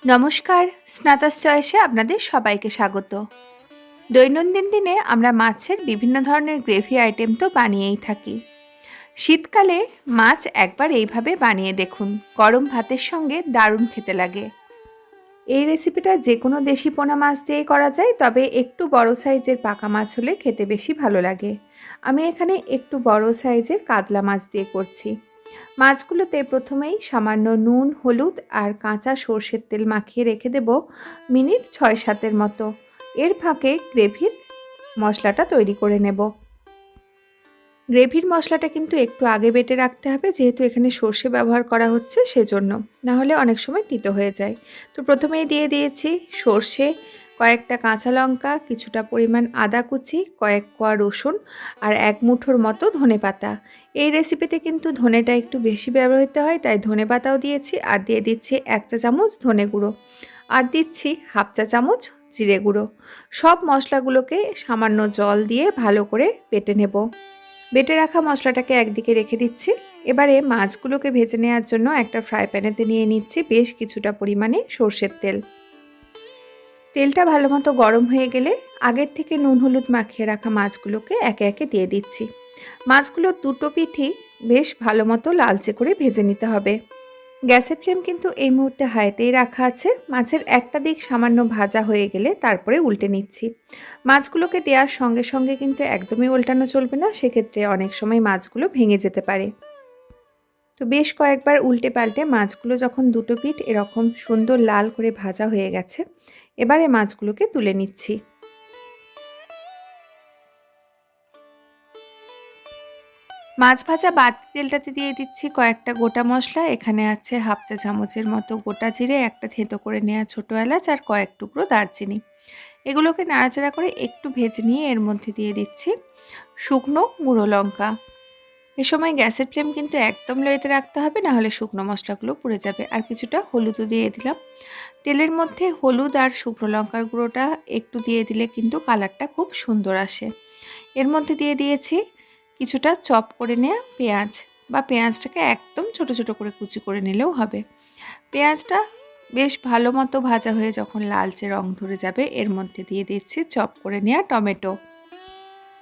নমস্কার, স্নাতাস চয়েসে আপনাদের সবাইকে স্বাগত। দৈনন্দিন দিনে আমরা মাছের বিভিন্ন ধরনের গ্রেভি আইটেম তো বানিয়েই থাকি। শীতকালে মাছ একবার এইভাবে বানিয়ে দেখুন, গরম ভাতের সঙ্গে দারুণ খেতে লাগে। এই রেসিপিটা যে কোনো দেশি পোনা মাছ দিয়েই করা যায়, তবে একটু বড় সাইজের পাকা মাছ হলে খেতে বেশি ভালো লাগে। আমি এখানে একটু বড় সাইজের কাতলা মাছ দিয়ে করছি। মাছগুলোতে প্রথমেই সামান্য নুন, হলুদ আর কাঁচা সর্ষের তেল মাখিয়ে রেখে দেব মিনিট ৬-৭ মতো। এর ফাঁকে গ্রেভির মশলাটা তৈরি করে নেব। গ্রেভির মশলাটা কিন্তু একটু আগে বেটে রাখতে হবে, যেহেতু এখানে সর্ষে ব্যবহার করা হচ্ছে সেজন্য, না হলে অনেক সময় তিতো হয়ে যায়। তো প্রথমেই দিয়ে দিয়েছি সর্ষে, কয়েকটা কাঁচা লঙ্কা, কিছুটা পরিমাণ আদা কুচি, কয়েক কোয়া রসুন আর ১ মুঠোর মতো ধনেপাতা। এই রেসিপিতে কিন্তু ধনেটা একটু বেশি ব্যবহৃত হয়, তাই ধনেপাতাও দিয়েছি। আর দিয়ে দিচ্ছি ১ চা চামচ ধনে গুঁড়ো, আর দিচ্ছি 1/2 চা চামচ জিরে গুঁড়ো। সব মশলাগুলোকে সামান্য জল দিয়ে ভালো করে বেটে নেব। বেটে রাখা মশলাটাকে একদিকে রেখে দিচ্ছি। এবারে মাছগুলোকে ভেজে নেওয়ার জন্য একটা ফ্রাই প্যানেতে নিয়ে নিচ্ছি বেশ কিছুটা পরিমাণে সর্ষের তেল। তেলটা ভালো মতো গরম হয়ে গেলে আগের থেকে নুন হলুদ মাখিয়ে রাখা মাছগুলোকে একে একে দিয়ে দিচ্ছি। মাছগুলো দুটো পিঠই বেশ ভালো মতো লালচে করে ভেজে নিতে হবে। গ্যাসের ফ্লেম কিন্তু এই মুহূর্তে হাইতেই রাখা আছে। মাছের একটা দিক সামান্য ভাজা হয়ে গেলে তারপরে উল্টে নিচ্ছি। মাছগুলোকে দেওয়ার সঙ্গে সঙ্গে কিন্তু একদমই উল্টানো চলবে না, সেক্ষেত্রে অনেক সময় মাছগুলো ভেঙে যেতে পারে। তো বেশ কয়েকবার উল্টে পাল্টে মাছগুলো যখন দুটো পিঠ এরকম সুন্দর লাল করে ভাজা হয়ে গেছে, এবারে মাছগুলোকে তুলে নিচ্ছি। মাছ ভাজা বাড়তি তেলটাতে দিয়ে দিচ্ছি কয়েকটা গোটা মশলা। এখানে আছে 1/2 চা চামচের মতো গোটা জিরে, একটা থেঁতো করে নেওয়া ছোটো এলাচ আর কয়েক টুকরো দারচিনি। এগুলোকে নাড়াচাড়া করে একটু ভেজে নিয়ে এর মধ্যে দিয়ে দিচ্ছি শুকনো গুঁড়ো লঙ্কা। এ সময় গ্যাসের ফ্লেম কিন্তু একদম লোতে রাখতে হবে, না হলে শুকনো মশলাগুলো পুড়ে যাবে। আর কিছুটা হলুদও দিয়ে দিলাম। তেলের মধ্যে হলুদ আর শুকনো লঙ্কার গুঁড়োটা একটু দিয়ে দিলে কিন্তু কালারটা খুব সুন্দর আসে। এর মধ্যে দিয়ে দিয়েছি কিছুটা চপ করে নেওয়া পেঁয়াজ, বা পেঁয়াজটাকে একদম ছোট ছোট করে কুচি করে নিলেও হবে। পেঁয়াজটা বেশ ভালো মতো ভাজা হয়ে যখন লালচে রং ধরে যাবে, এর মধ্যে দিয়ে দিচ্ছি চপ করে নেওয়া টমেটো।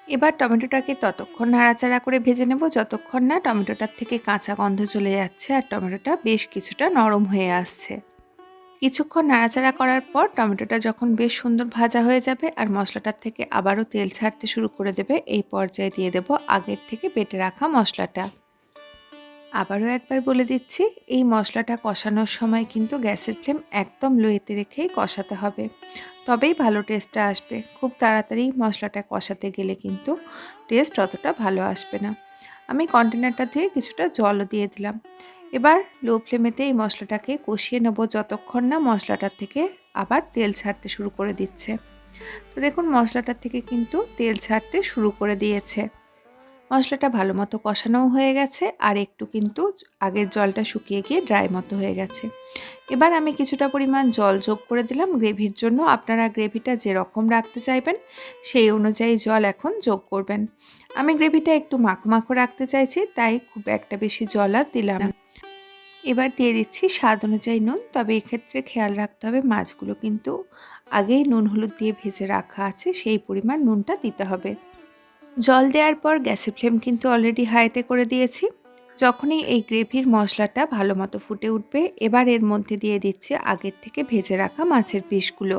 এবার টমেটোটাকে ততক্ষণ নাড়াচাড়া করে ভেজে নেব যতক্ষণ না টমেটোটার থেকে কাঁচা গন্ধ চলে যাচ্ছে আর টমেটোটা বেশ কিছুটা নরম হয়ে আসছে। কিছুক্ষণ নাড়াচাড়া করার পর টমেটোটা যখন বেশ সুন্দর ভাজা হয়ে যাবে আর মশলাটার থেকে আবারও তেল ছাড়তে শুরু করে দেবে, এই পর্যায়ে দিয়ে দেব আগের থেকে বেটে রাখা মশলাটা। আবারও একবার বলে দিচ্ছি, এই মশলাটা কষানোর সময় কিন্তু গ্যাসের ফ্লেম একদম লোতে রেখেই কষাতে হবে, তবেই ভালো টেস্টটা আসবে। খুব তাড়াতাড়ি মশলাটা কষাতে গেলে কিন্তু টেস্ট অতটা ভালো আসবে না। আমি কন্টেনারটা ধুয়ে কিছুটা জলও দিয়ে দিলাম। এবার লো ফ্লেমেতে এই মশলাটাকে কষিয়ে নেব যতক্ষণ না মশলাটার থেকে আবার তেল ছাড়তে শুরু করে দিচ্ছে। তো দেখুন মশলাটার থেকে কিন্তু তেল ছাড়তে শুরু করে দিয়েছে। মশলাটা ভালো মতো কষানোও হয়ে গেছে আর একটু কিন্তু আগের জলটা শুকিয়ে গিয়ে ড্রাই মতো হয়ে গেছে। এবার আমি কিছুটা পরিমাণ জল যোগ করে দিলাম গ্রেভির জন্য। আপনারা গ্রেভিটা যেরকম রাখতে চাইবেন সেই অনুযায়ী জল এখন যোগ করবেন। আমি গ্রেভিটা একটু মাখো মাখো রাখতে চাইছি, তাই খুব একটা বেশি জল আর দিলাম না। এবার দিয়ে দিচ্ছি স্বাদ অনুযায়ী নুন, তবে এক্ষেত্রে খেয়াল রাখতে হবে মাছগুলো কিন্তু আগেই নুন হলুদ দিয়ে ভেজে রাখা আছে, সেই পরিমাণ নুনটা দিতে হবে। জল দেওয়ার পর গ্যাসের ফ্লেম কিন্তু অলরেডি হাইতে করে দিয়েছি। যখনই এই গ্রেভির মশলাটা ভালো মতো ফুটে উঠবে, এবার এর মধ্যে দিয়ে দিচ্ছি আগের থেকে ভেজে রাখা মাছের পিসগুলো।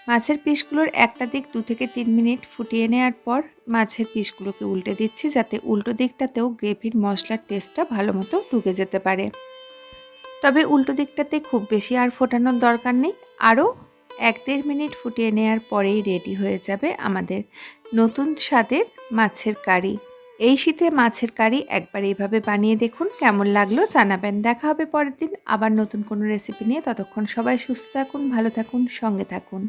মাছের পিসগুলোর একটা দিক 2 থেকে 3 মিনিট ফুটিয়ে নেওয়ার পর মাছের পিসগুলোকে উল্টে দিচ্ছি, যাতে উল্টো দিকটাতেও গ্রেভির মশলার টেস্টটা ভালো মতো ঢুকে যেতে পারে। তবে উল্টো দিকটাতে খুব বেশি আর ফোটানোর দরকার নেই। আরও 1-1.5 মিনিট ফুটিয়ে নেওয়ার পরেই রেডি হয়ে যাবে আমাদের নতুন স্বাদের মাছের কারি। এই শীতে মাছের কারি একবার এইভাবে বানিয়ে দেখুন, কেমন লাগলো জানাবেন। দেখা হবে পরের দিন আবার নতুন কোনো রেসিপি নিয়ে। ততক্ষণ সবাই সুস্থ থাকুন, ভালো থাকুন, সঙ্গে থাকুন।